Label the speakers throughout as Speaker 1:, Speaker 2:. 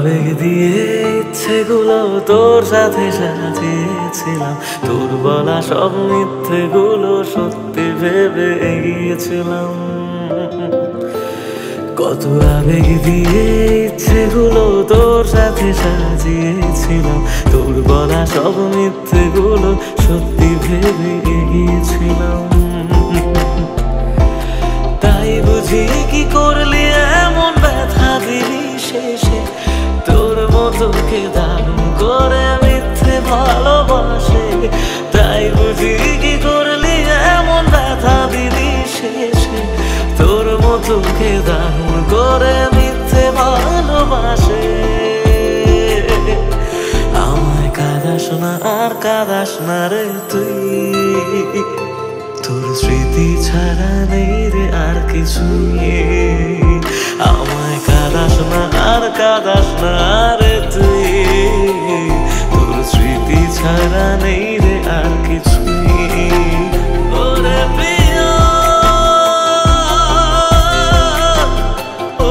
Speaker 1: আবেগ দিয়ে ইচ্ছেগুলো তোর সাথে সাজিয়েছিলাম, তোর বলা সব মিথ্যেগুলো সত্যি ভেবে এগিয়েছিলাম। কত আবেগ দিয়ে ইচ্ছেগুলো তোর সাথে সাজিয়েছিলাম, তোর বলা সব মিথ্যেগুলো সত্যি ভেবে এগিয়েছিলাম। তাই বুঝি কি করলি এমন ব্যথা দিলি শেষে, তোর মতো কে দারুণ করে মিথ্যে ভালোবাসে। তাই বুঝি কি করলি এমন ব্যথা দিলি শেষে, তোর মতো কে দারুণ করে মিথ্যে ভালোবাসে। আমায় কাঁদাস না আর কাঁদাস না রে তুই, তোর স্মৃতি ছাড়া নেই রে আর কিছুই। আমায় কাঁদাস না আর কাঁদাস না রে তুই, তোর স্মৃতি ছাড়া নেই রে আর কিছুই। ওরে প্রিয়া,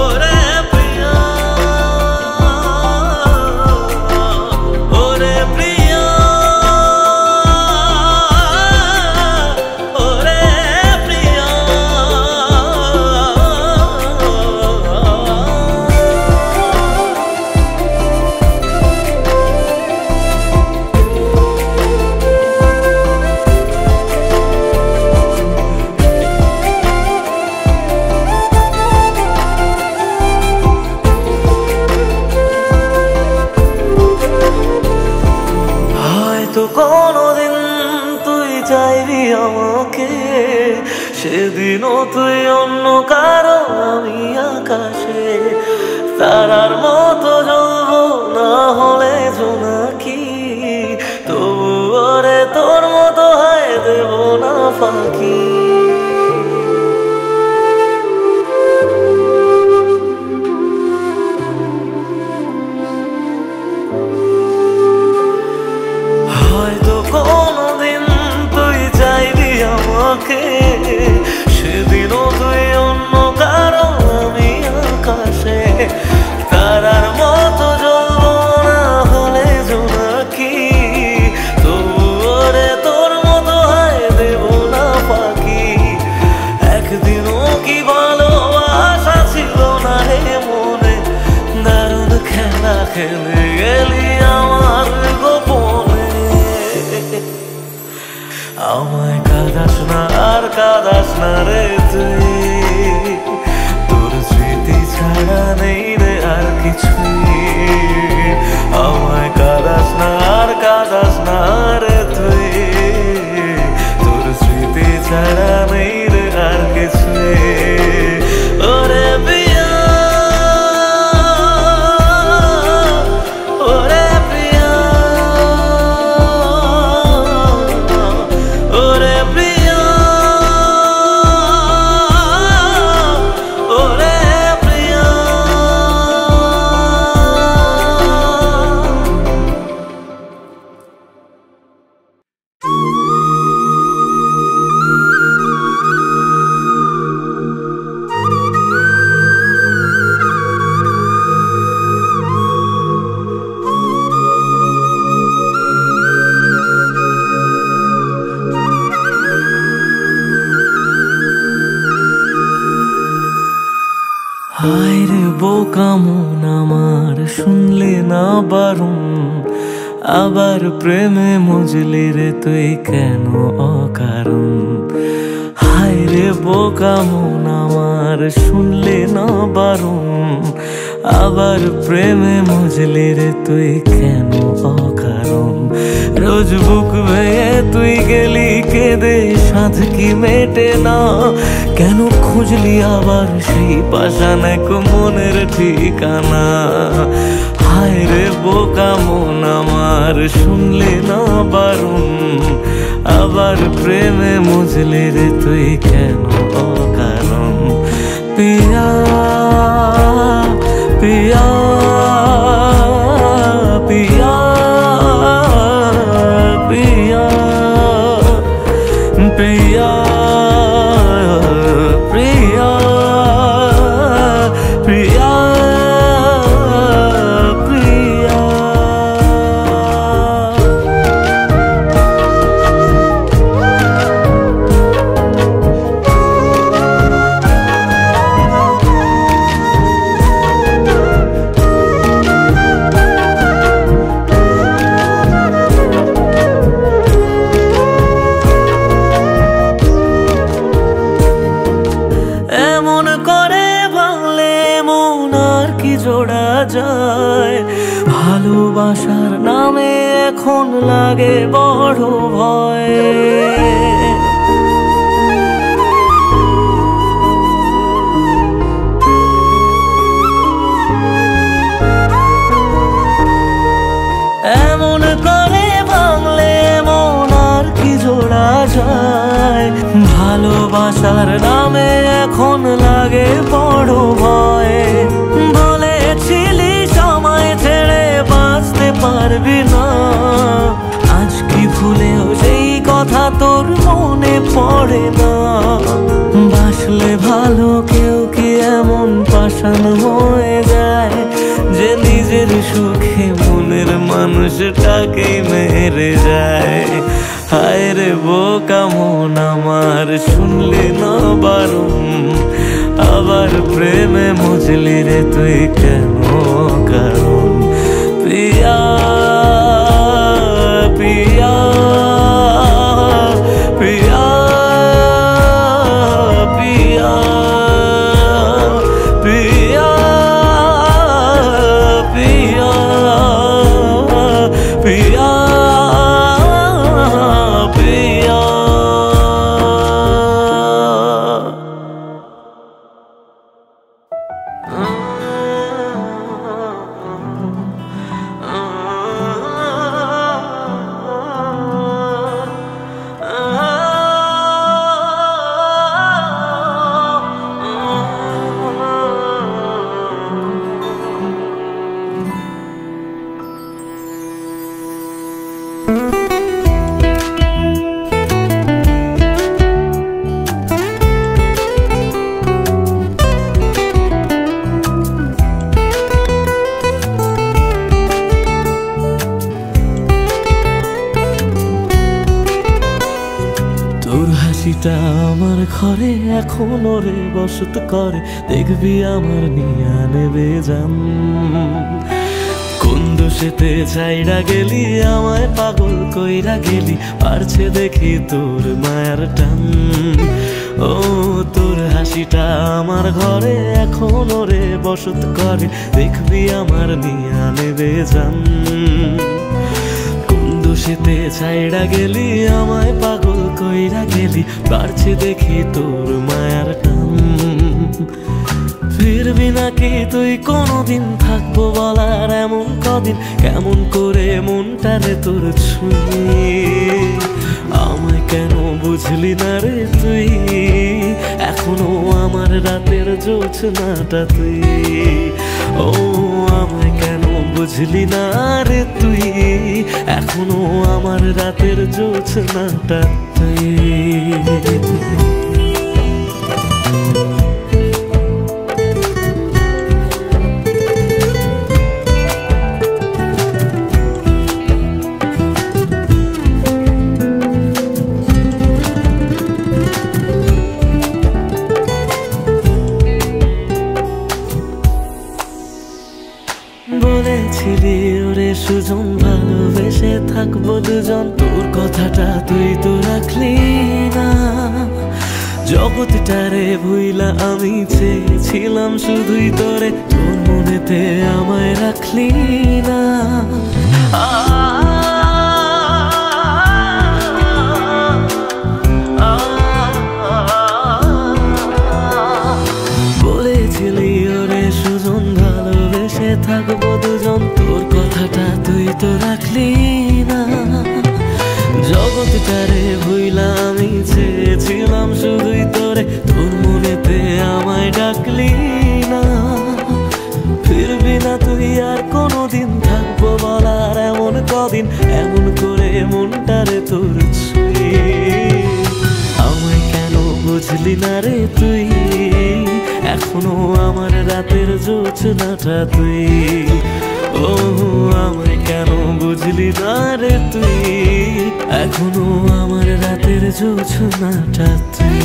Speaker 1: ওরে প্রিয়া, ওরে প্রিয়া, ওরে প্রিয়া। হয়তো কোনোদিন তুই চাইবি আমাকে, সেদিনও তুই অন্য কারো আমি আকাশে। তারার মতো জ্বলবো না হলে জোনাকি, তবু ওরে তোর মতো হয় দেব না ফাঁকি। হয়তো কোনোদিন তুই চাইবি আমাকে, সেদিনও তুই অন্য কারো আমি আকাশে। তারার মতো জ্বলবো না হলে জোনাকি, তবু ওরে তোর মতো হয় দেব না ফাঁকি। একদিনও কি ভালোবাসা ছিল না রে মনে, দারুণ খেলা খেলে গেলি আমার গোপনে। আমায় কাঁদাস না আর কাঁদাস না রে তুই, তোর স্মৃতি ছাড়া নেই রে আর কিছুই। আমায় কাঁদাস না আর কাঁদাস না রে তুই, তোর স্মৃতি ছাড়া নেই রে আর কিছুই। ওরে প্রিয়া, ওরে প্রিয়া, ওরে প্রিয়া, ওরে প্রিয়া। হায় রে বোকা মন আমার, শুনলে না বারণ, আবার প্রেমে মজলি রে তুই কেন অকারণ। হায় রে বোকা মন আমার, শুনলে না বারণ, আবার প্রেমে মজলি রে তুই কেন অকারণ। রোজ বুক ভেঙে তুই গেলি কেঁদে, সাধ কি মেটে না, কেন খুঁজলি আবার সেই পাষাণ এক মনের ঠিকানা। হায় রে বোকা মন আমার, শুনলে না বারণ, আবার প্রেমে মজলি রে তুই কেন অকারণ। পিয়া পিয়া পিয়া পিয়া পিয়া প্রিয়া প্রিয়া এখন লাগে বড় ভয়। এমন করে ভাঙলে মন আর কি জোড়া যায়, ভালোবাসার নামে এখন লাগে বড় ভয়। বলেছিলি সময় ছেড়ে বাঁচতে পারবি না, আজ কি ভুলেও সেই কথা তোর মনে পড়ে না? বাসলে ভালো কেউ কি এমন পাষাণ হয়ে যায় যে নিজের সুখে মনের মানুষটাকে মেরে যায়? হায় রে বোকা মন আমার, শুনলি না বারণ, আবার প্রেমে মজলি রে তুই কেন কারণ? পিয়া পিয়া পিয়া পিয়া পিয়া পিয়া পিয়া পিয়া। তোর হাসিটা আমার ঘরে এখনো রে বসত করে, দেখবি আমার নিয়া নেবে জান। কোন দোষেতে ছাইড়া গেলি আমায় পাগল কইরা গেলি, পারছে দেখি তোর মায়ার টান। ও তোর হাসিটা আমার ঘরে এখনো রে বসত করে, দেখবি আমার নিয়া নেবে জান। দোষেতে ছাইড়া গেলি আমায় পাগল কইরা গেলি, পারছে দেখি তোর মায়ার টান। ফিরবি নাকি তুই কোনদিন, থাকবো বলার এমন কদিন, কেমন করে মনটারে তোর ছুঁয়ে? আমায় কেন বুঝলি না রে তুই, এখনো আমার রাতের জোছনাটা তুই। ও আমায় কেন বুঝলি না রে তুই, এখনো আমার রাতের জোছনাটা তুই। বলেছিলি ওরে সুজন ভালোবেসে থাকবো দুজন, তোর কথাটা তুই তো রাখলি না। জগৎটারে ভুইলা আমি চেয়েছিলাম শুধুই তোরে, তোর মনেতে আমায় রাখলি না। বলেছিলি ওরে সুজন ভালোবেসে থাকবো দুজন, তোর কথাটা তুই তো রাখলি না। জগৎটারে ভুইলা আমি চেয়েছিলাম শুধুই তোরে, তোর মনেতে আমায় ডাকলি না। ফিরবি না তুই আর কোনদিন, থাকবো বলার এমন কদিন, এমন করে মনটারে তোর ছুঁয়ে। আমায় কেন বুঝলি না রে তুই, এখনো আমার রাতের জোছনাটা তুই। ও আমায় কেন বুঝলি না রে তুই, এখনো আমার রাতের জোছনাটা তুই।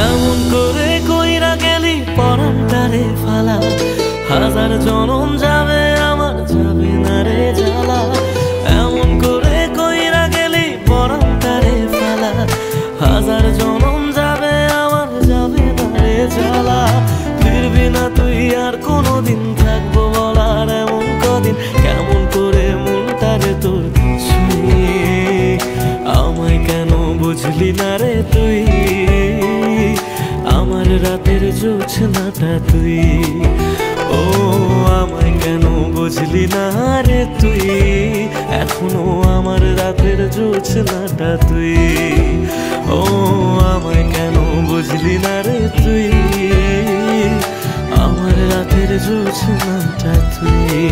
Speaker 1: এমন করে কইরা জ্বালা, হাজার জনম যাবে আমার যাবে না রে জ্বালা। এমন করে কইরা গেলি পরাণ তারে ফেলা, হাজার জনম যাবে আমার যাবে না রে জ্বালা। ফিরবি না তুই আর কোনোদিন, থাকবো বলার এমন কদিন, কেমন করে মনটারে তোর ছুঁয়ে। আমায় কেন বুঝলি না রে তুই, আমার রাতের জোছনাটা তুই। ও আমায় কেন বুঝলি না রে তুই, এখনো আমার রাতের জোছনাটা তুই। ও আমায় কেন বুঝলি না রে তুই, আমার রাতের জোছনাটা তুই।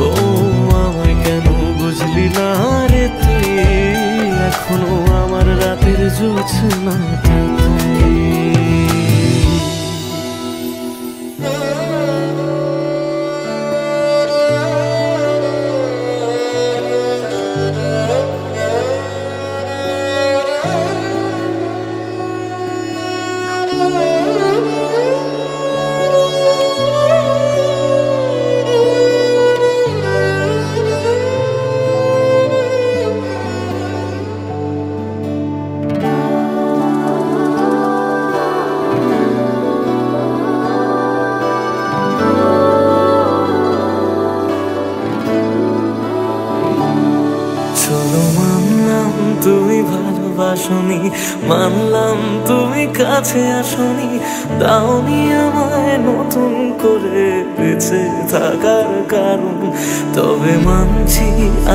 Speaker 1: ও আমায় কেন বুঝলি না রে তুই, এখনো আমার রাতের জোছনাটা তুই। তুমি ভালোবাসনি, মানলাম তুমি কাছে আসনি, দাওনি আমায় নতুন করে বেঁচে থাকার কারণ। তবে মানছি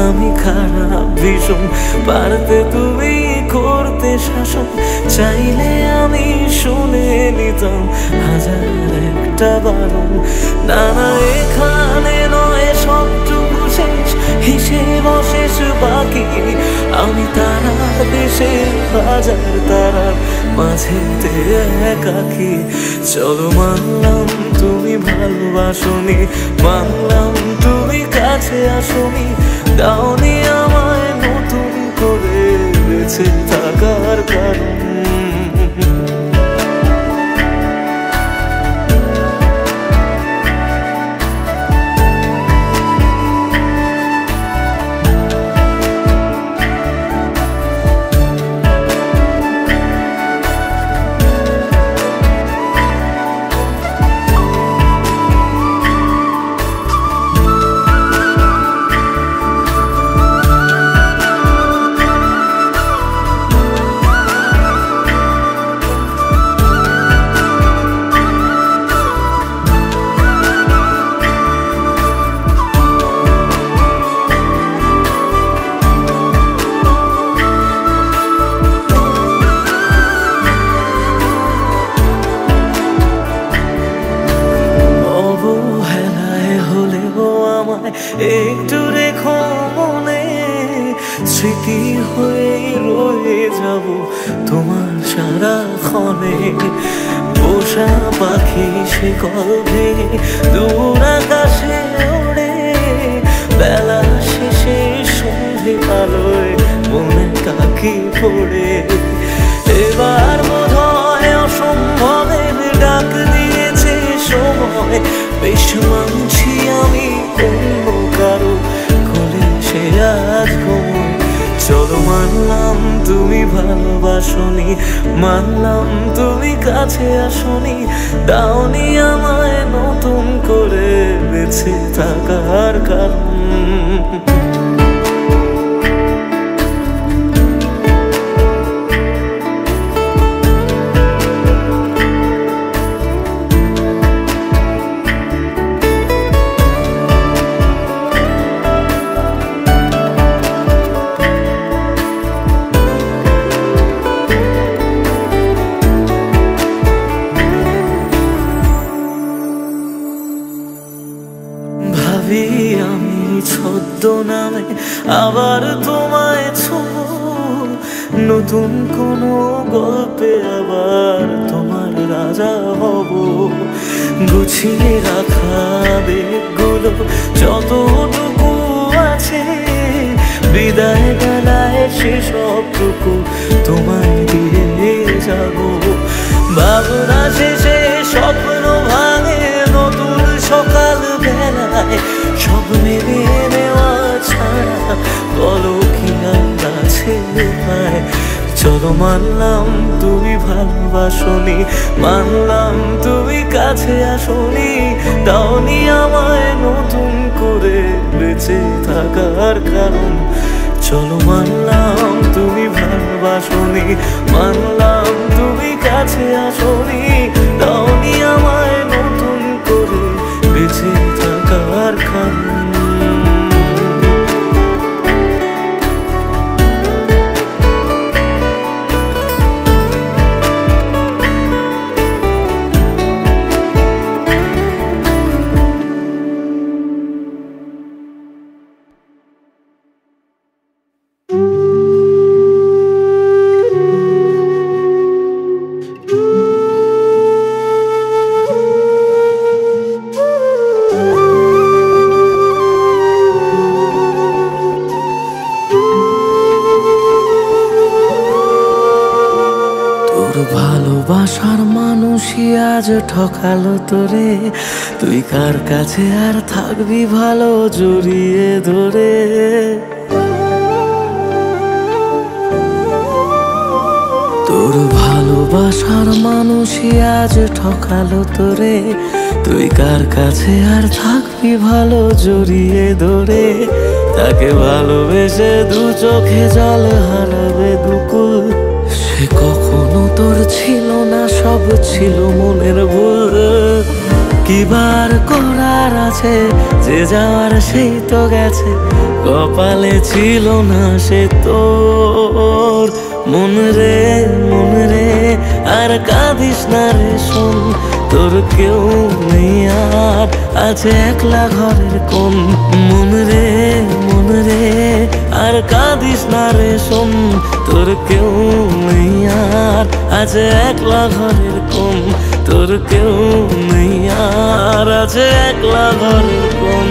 Speaker 1: আমি খারাপ ভীষণ, পারতে তুমি করতে শাসন, চাইলে আমি শুনে নিতাম হাজার একটা বারণ। না না এখানে নয় সবটুকু শেষ, হিসেব অশেষ বাকি, আমি তারার দেশে হাজার তারার মাঝেতে একাকি। চলো মানলাম তুমি ভালোবাসনি, মানলাম তুমি কাছে আসনি, দাওনি আমায় নতুন করে বেঁচে থাকার কারণ। একটু রেখো মনে, স্মৃতি হয়ে রয়ে যাব তোমার সারাক্ষণে। পোষা পাখি সে কল ভেঙে দূর আকাশে ওড়ে, বেলা শেষে সন্ধে আলোয় মনে কাকি পড়ে। এবার বোধহয় অসম্ভবের ডাক দিয়েছে সময়, বেশ মানছি আমি অন্য কারো কোলে সে আজ ঘুমোয়। চলো মানলাম তুমি ভালোবাসনি, মানলাম তুমি কাছে আসনি, দাওনি আমায় নতুন করে বেঁচে থাকার কারণ। আমি ছদ্মনামে আবার তোমায় ছোঁবো, নতুন কোনো গল্পে আবার তোমার রাজা হব। গুছিয়ে রাখা বেগগুলো যতটুকু আছে, বিদায় বেলায় সেসবটুকু তোমায় দিয়ে যাব। ভাবনা শেষে স্বপ্ন ভাঙে নতুন সব মেনে নেওয়া ছাড়া বলো কি আর আছে উপায়? চলো মানলাম তুমি ভালোবাসনি, মানলাম তুমি কাছে আসনি, দাওনি আমায় নতুন করে বেঁচে থাকার কারণ। চলো মানলাম তুমি ভালোবাসনি, মানলাম তুমি কাছে আসনি, দাওনি আমায় নতুন করে বেঁচে থাকার কারণ। ভালোবাসার মানুষই আজ ঠকালো তোরে, তুই কার কাছে আর থাকবি ভালো জড়িয়ে ধরে। তোর ভালোবাসার মানুষই আজ ঠকালো তোরে, তুই কার কাছে আর থাকবি ভালো জড়িয়ে ধরে। তাকে ভালোবেসে দু চোখে জল হারাবে দুকুল, সে কখনো তোর ছিল না, সব ছিল মনের ভুল। কিবার করার আছে, যে যাওয়ার সেই তো গেছে, কপালে ছিল না সে তোর। মন রে আর কাঁদিস না রে শোন, তোর কেউ নেই আর আছে একলা ঘরের কোণ। মন রে আর কাঁদিস না রে শোন, তোর কেউ নেই আর আছে একলা ঘরের কোণ। তোর কেউ নেই আর আছে একলা ঘরের কোণ।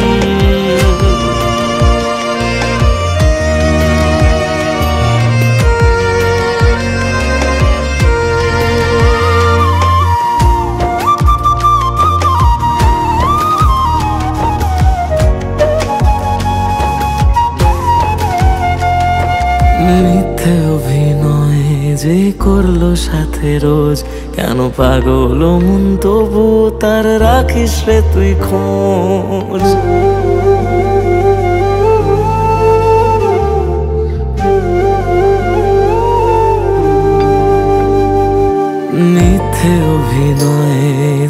Speaker 1: মিথ্যে অভিনয় যে করলো সাথে রোজ, কেন পাগল মন তবু তার রাখিস রে তুই খোঁজ। মিথ্যে অভিনয়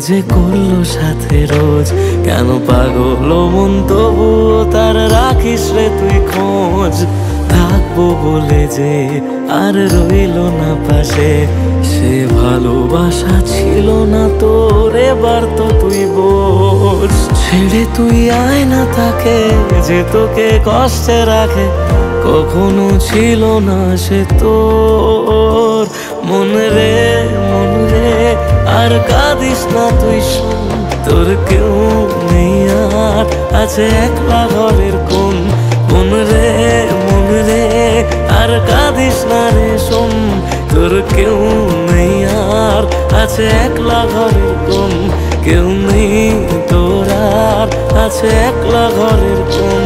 Speaker 1: যে করলো সাথে রোজ, কেন পাগল মন তবু তার রাখিস রে তুই খোঁজ। থাকবো বলে যে আর রইল না পাশে, সে ভালোবাসা ছিল না তোর, এবার তো তুই বোঝ। ছেড়ে তুই আয় না তাকে যে তোকে কষ্টে রাখে, কখনো ছিল না সে তোর। মন রে আর কাঁদিস না তুই শোন, তোর কেউ নেই আর আছে একলা ঘরের কোণ। মন রে আর কাঁদিস না রে শোন, তোর কেউ নেই আর আছে একলা ঘরের কোণ। কেউ নেই তোর আর আছে একলা ঘরের কোণ।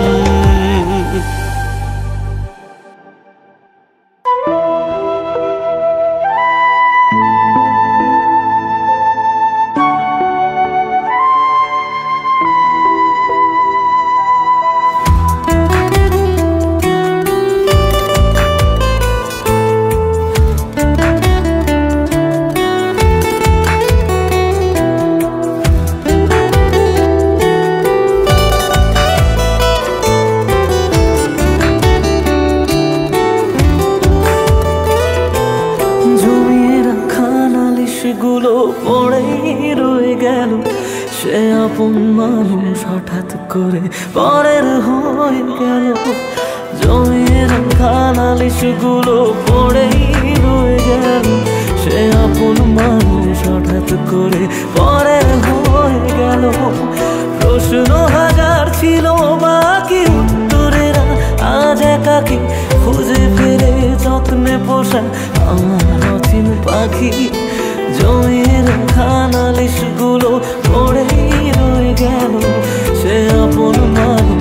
Speaker 1: গুলো পড়েই রয়ে গেল, সে আপন মানুষ হঠাৎ করে পরের হয়ে গেল। জমির খানালিশ গুলো পড়েই রয়ে গেল, সে আপন মানুষ হঠাৎ করে পরের হয়ে গেল। প্রশ্ন হাজার ছিল বাকি, উত্তরেরা আজ একাকি খুঁজে ফেরে যত্নে পোষা আমার অচিন পাখি। জমির খানালিশ গুলো পড়েই রয়ে গেল, সে আপন মানুষ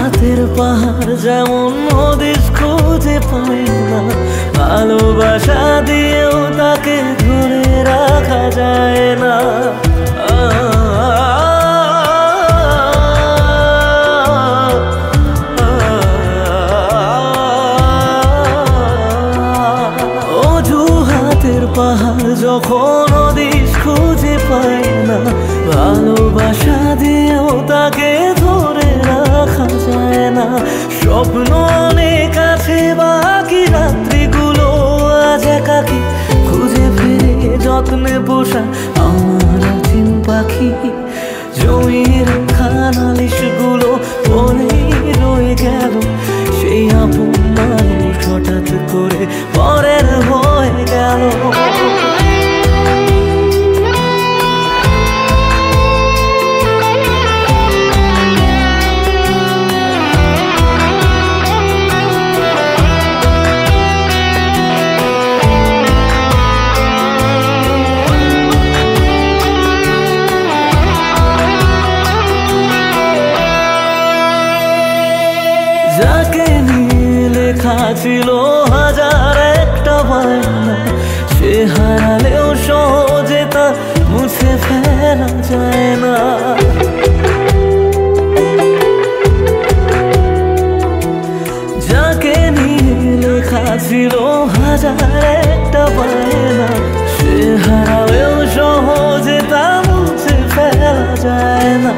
Speaker 1: হাতের পাহাড় যেমন হদিস খুঁজে পাই না, ভালোবাসা দিয়েও তাকে ধরে রাখা যায় না। অজুহাতের পাহাড় যখন হদিস খুঁজে পায় না, ভালোবাসা দিয়েও তাকে ধরে রাখা যায় না। স্বপ্ন অনেক আছে বাকি, রাত্রিগুলো আজ একাকী, খুঁজে ফিরে যত্নে পোষা আমার চিন পাখি। জমির খানালিশগুলো পরেই রয়ে গেল, সেই আপন মানুষ হঠাৎ করে পরের হয়ে গেল। যাকে নিয়ে লেখা ছিল হাজার একটা বায়না, সে হারালেও সহজে তা মুছে ফেলা যায় না। যাকে নিয়ে লেখা ছিল হাজার একটা বায়না, সে হারালেও সহজে তা মুছে ফেলা যায় না।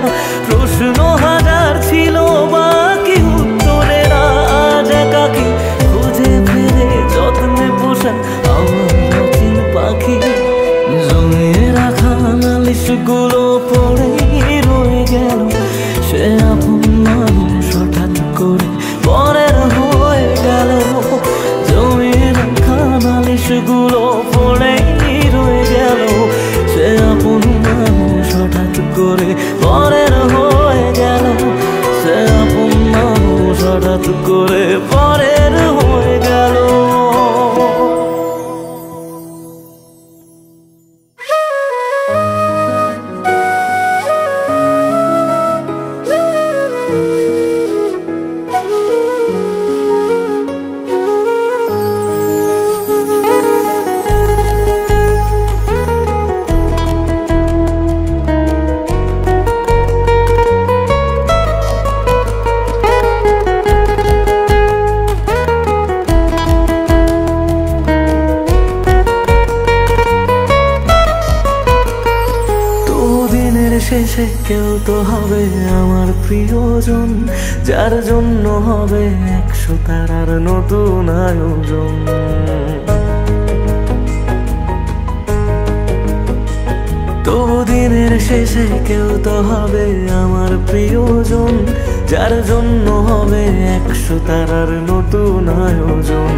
Speaker 1: প্রশ্ন হাজার ছিল বাকি, উত্তরের আজ একাকী, খুঁজে ফিরে যত্নে পোষা আমার চিন পাখি। জমিয়ে রাখা নালিশগুলো পড়েই রয়ে গেল, সে আপন মানুষ হঠাৎ করে পরের হয়ে গেল। জমিয়ে রাখা নালিশগুলো পড়েই রয়ে গেল, সে আপন মানুষ হঠাৎ করে পরের হয়ে গেল। সে আপন মানুষ হঠাৎ করে পরের হয়ে গেল। শেষে কেউ তো হবে আমার প্রিয়জন, যার জন্য হবে 100 তারার নতুন আয়োজন। তবু দিনের শেষে কেউ তো হবে আমার প্রিয়জন, যার জন্য হবে 100 তারার নতুন আয়োজন।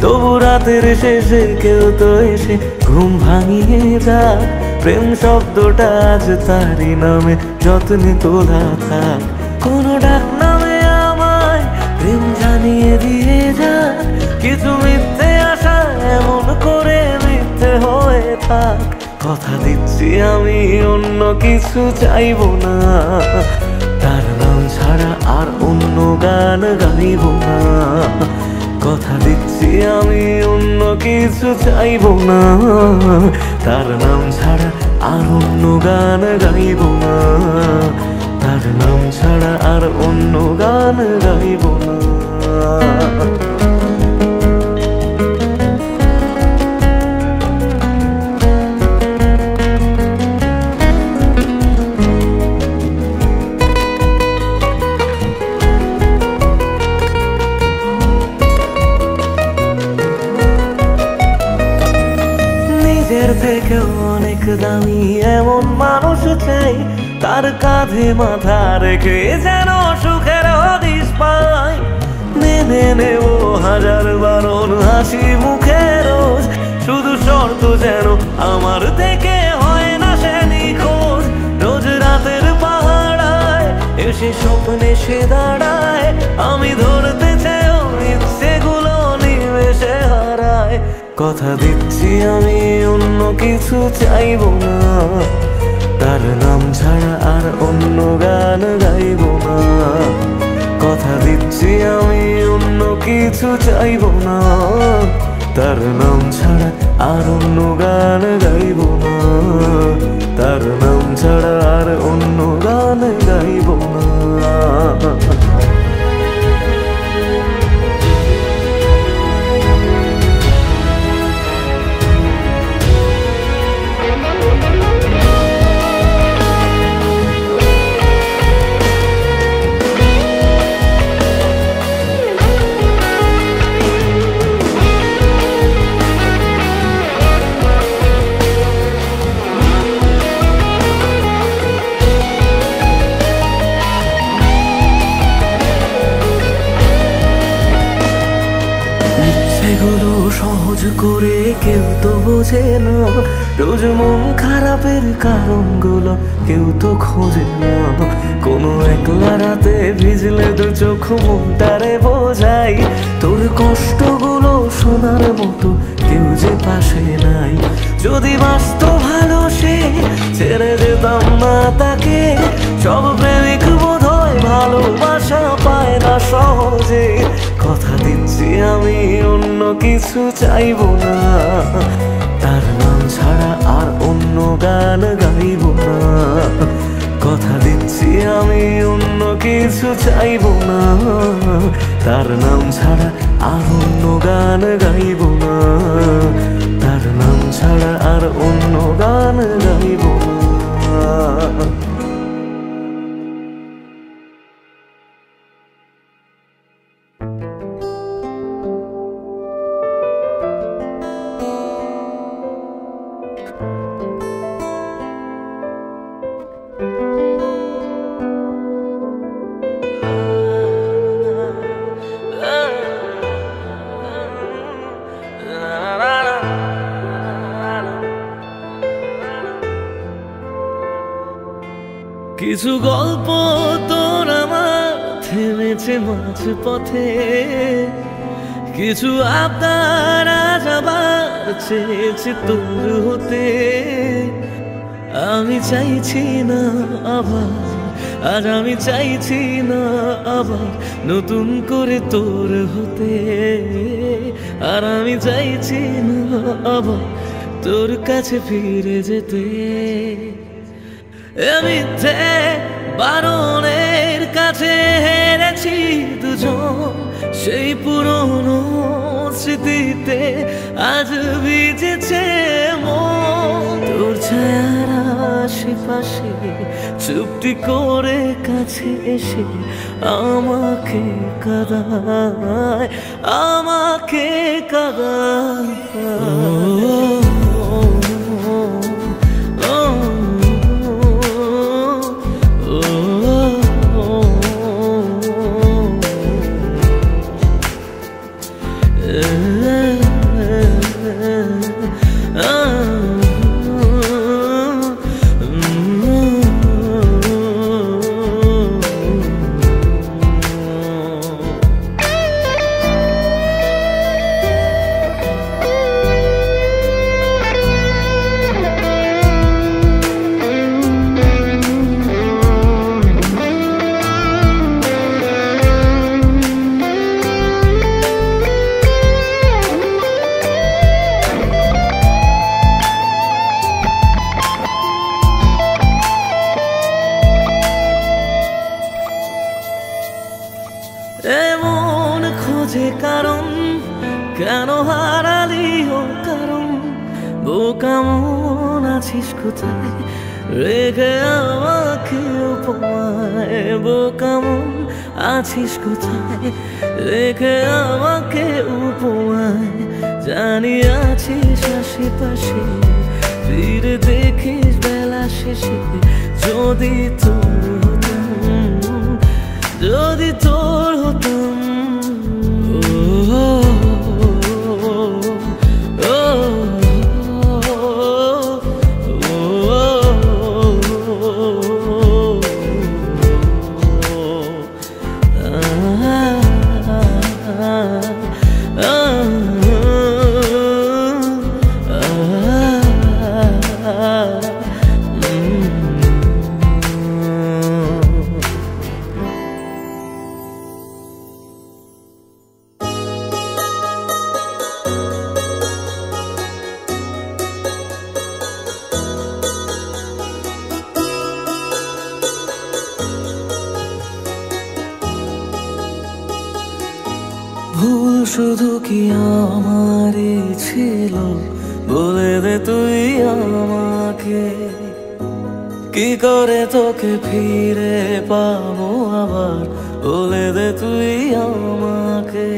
Speaker 1: তবু রাতের শেষে কেউ তো এসে ঘুম ভাঙিয়ে যাক, প্রেম শব্দটা আজ তারই নামে যত্নে তোলা থাক। কোনো ডাক নামে আমায় প্রেম জানিয়ে দিয়ে যাক, কিছু মিথ্যে আশা এমন করে মিথ্যে হয়ে থাক। কথা দিচ্ছি আমি অন্য কিছু চাইব না, তার নাম ছাড়া আর অন্য গান গাইব না। কথা দিচ্ছি আমি অন্য কিছু চাইব না, তার নাম ছাড়া আর অন্য গান গাইব না। তার নাম ছাড়া আর অন্য গান গাইব না। নিজের থেকেও অনেক দামি এমন মানুষ চাই, তার কাঁধে মাথা রেখে যেন সুখের হদিস পাই। মেনে নেব হাজার বারণ হাসি মুখে রোজ, শুধু শর্ত যেন আমার থেকে হয় না সে নিখোঁজ। রোজ রাতের পাহাড়ায় এসে স্বপ্নে সে দাঁড়ায়, আমি ধরতে চেয়েও ইচ্ছেগুলো নিমেষে হারায়। কথা দিচ্ছি আমি অন্য কিছু চাইব না, তার নাম ছাড়া আর অন্য গান গাইব না। কথা দিচ্ছি আমি অন্য কিছু চাইবো না, তার নাম ছাড়া আর অন্য গান গাইব না, তার নাম ছাড়া আর অন্য গান গাইব না। এগুলো সহজ করে কেউ তো বোঝে না, রোজ মন খারাপের কারণগুলো কেউ তো খোঁজে না। কোনো একলা রাতে ভিজলে দু চোখ মনটারে বোঝাই, তোর কষ্টগুলো শোনার মতো কেউ যে পাশে নাই। যদি বাসতো ভালো সে ছেড়ে যেতাম না তাকে, সব প্রেমিক বোধহয় ভালোবাসা পায় না সহজে। কথা দিচ্ছি আমি অন্য কিছু চাইবো না, তার নাম ছাড়া আর অন্য গান গাইব না। কথা দিচ্ছি আমি অন্য কিছু চাইবো না, তার নাম ছাড়া আর অন্য গান গাইব না, তার নাম ছাড়া আর অন্য গান গাইব না। কিছু গল্প তোর আমার থেমেছে মাঝ পথে, কিছু আবদার আজ আবার চেয়েছে তোর হতে। আমি চাইছি না আবার, আজ আমি চাইছি না আবার নতুন করে তোর হতে। আর আমি চাইছি না আবার তোর কাছে ফিরে যেতে। মিথ্যে বারণের কাছে হেরেছি দুজন, সেই পুরনো স্মৃতিতে আজ ভিজেছে মন। তোর ছায়ার আশেপাশে চুপটি করে কাছে এসে আমাকে কাঁদায়, আমাকে কাঁদায়। এমন খোঁজে কারণ কেন হারালি ও কারণ, বোকা মন আছিস কোথায় রেখে আমাকে উপমায়। বোকা মন আছিস কোথায় রেখে আমাকে উপমায়। জানি আছিস আশেপাশে ফিরে দেখিস বেলা শেষে। যদি তোর হতাম, যদি তোর হতাম। ভুল শুধু কি আমারই ছিল, বলে দে তুই আমাকে। কি করে তোকে ফিরে পাবো আবার, বলে দে তুই আমাকে।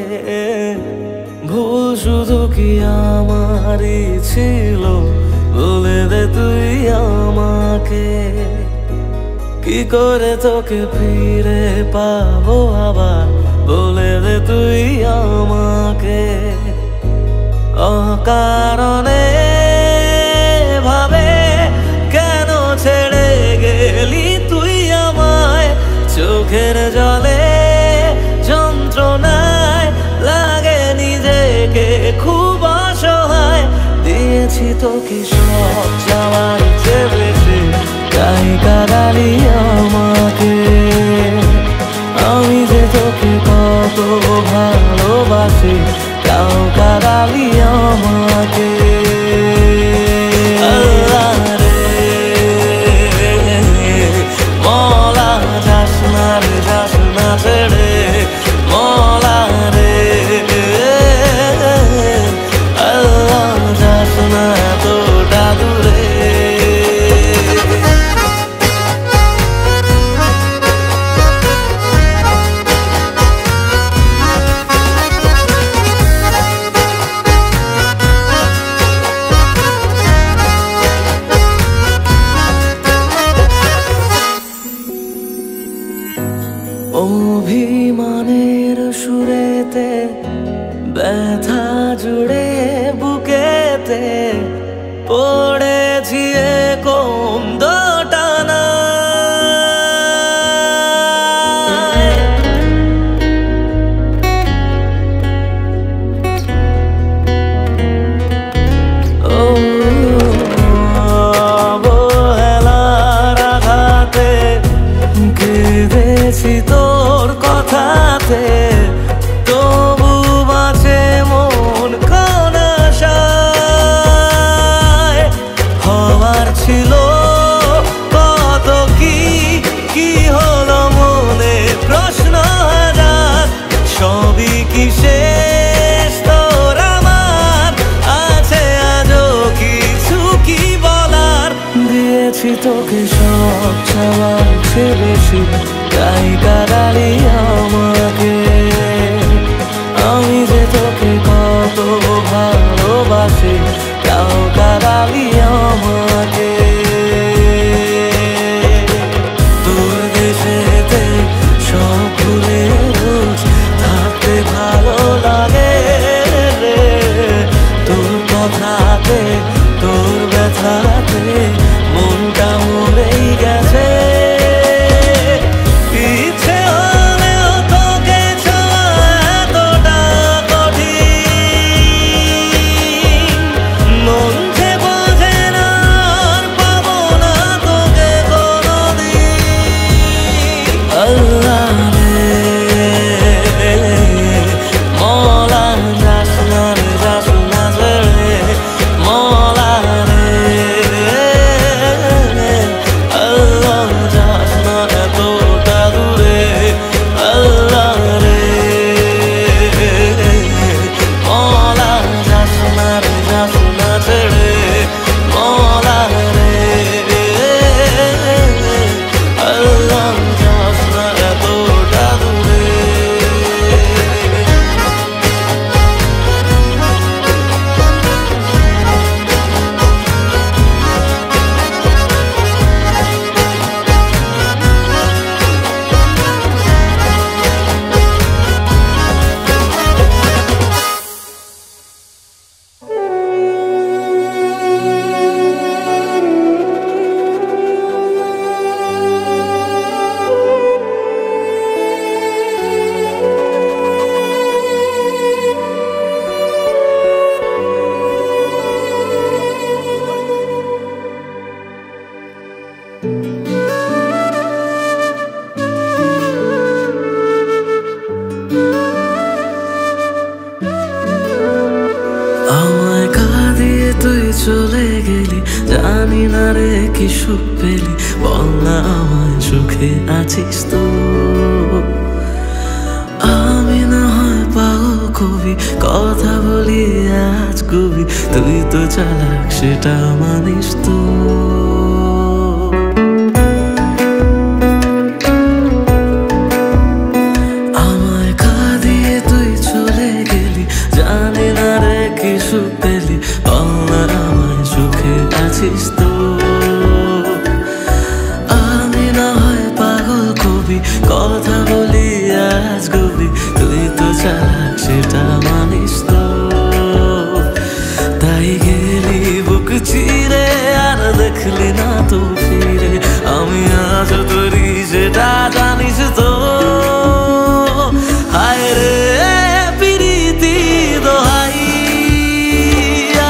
Speaker 1: ভুল শুধু কি আমারই ছিল, বলে দে তুই আমাকে। কি করে তোকে ফিরে পাবো আবার, বলে দে তুই আমাকে। অকারণে ভাবে কেন ছেড়ে গেলি তুই আমায়, চোখের জলে যন্ত্রণায় লাগে নিজেকে খুব অসহায়। দিয়েছি তোকে সব চাওয়ার চেয়ে বেশি, তাই কাঁদালি আমাকে। আমি যে তোকে কত ভালোবাসি, তাও কাঁদালি আমাকে। আল্লাহ রে মলা, যাস না রে, যাস না ছেড়ে মলা রে। আল্লাহ যাস না এতটা দূরে। অভিমানের সুরেতে ব্যথা জুড়ে বুকেতে পড়েছি কোন দোটানা। অবহেলার আঘাতে কেঁদেছি তোর কথাতে, তবু বাঁচে মন কোন আশায়। হওয়ার ছিল কত কি, কি হলো মনে প্রশ্ন হাজার। সবই কি শেষ তোর আমার, আছে আজও কিছু কি বলার। দিয়েছি তোকে সব চাওয়ার চেয়ে বেশি, তাই কাঁদালি আমাকে। আমি যে তোকে কত ভালোবাসি, তাও কাঁদালি আমাকে। তোর দেশেতে সব ভুলে রোজ থাকতে ভালো লাগে রে। তোর কথাতে, তোর ব্যথাতে মনটা মরেই গেছে। ইচ্ছে হলেও তোকে ছোঁয়া এতটা কঠিন, মন যে বোঝে না আর পাবো না তোকে কোনোদিন। আল্লাহ রে মলা, যাস না রে, যাস না ছেড়ে মলা রে। আল্লাহ যাস না এতটা দূরে। আল্লাহ রে মলা, যাস না রে, যাস না ছেড়ে মলা রে। আল্লাহ যাস না এতটা দূরে। আমায় কাঁদিয়ে তুই চলে গেলি, জানি না রে কি সুখ পেলি। বল না আমায় সুখে আছিস তো, আমি না হয় পাগল চালাক সেটা মানিস তো। আমায় কাঁদিয়ে তুই চলে গেলি, জানি না রে কি সুখ পেলি, বল না আমায় সুখে আছিস তো। আমি না হয় পাগল কবি, কথা বলি আজ গবি, তুই তো চালাক সেটা মানিস তো। তাই গেলি বুক চিরে আর দেখলি না তো ফিরে, আমি আজ তোরি সেটা জানিস তো। হায় রে প্রীতি দোহাই,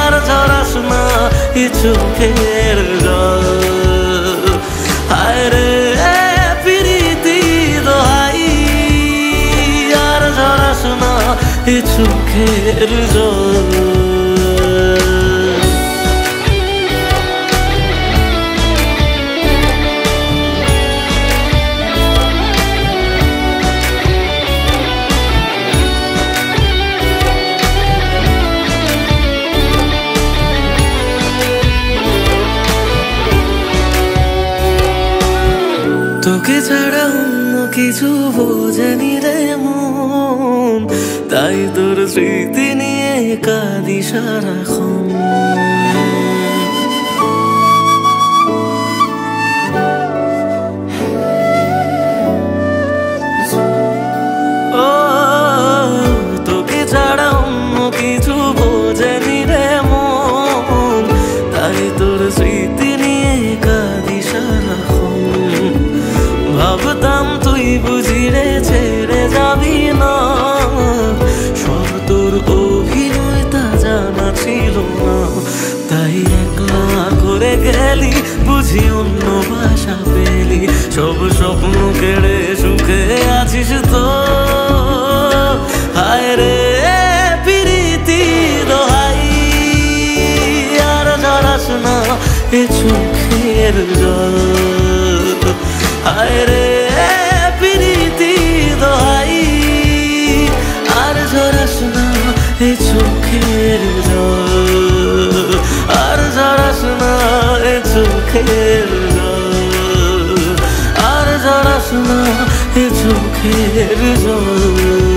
Speaker 1: আর ঝরাস না এ চোখের জল। হায় রে প্রীতি দোহাই, আর ঝরাস না এ চোখের জল। তোকে ছাড়া অন্য কিছু বোঝেনি রে মন, তাই তোর স্মৃতি নিয়ে কাঁদি সারাক্ষণ। ও তোকে ছাড়া অন্য কিছু বোঝেনি রে মন, তাই তোর স্মৃতি নিয়ে কাঁদি সারাক্ষণ। ভাবতাম তুই বুঝি রে ছেড়ে যাবি না, সব তোর অভিনয় তা জানা ছিল না। তাই একলা করে গেলি বুঝি অন্য ভাষা পেলি, সব স্বপ্ন কেড়ে সুখে আছিস তো। হায় রে প্রীতি দোহাই, আর ঝরাস না এ চোখের জল। হায় রে প্রীতি দোহাই, আর ঝরাস না এ চোখের জল। আর ঝরাস না এ চোখের জল, আর ঝরাস না এ চোখের জল।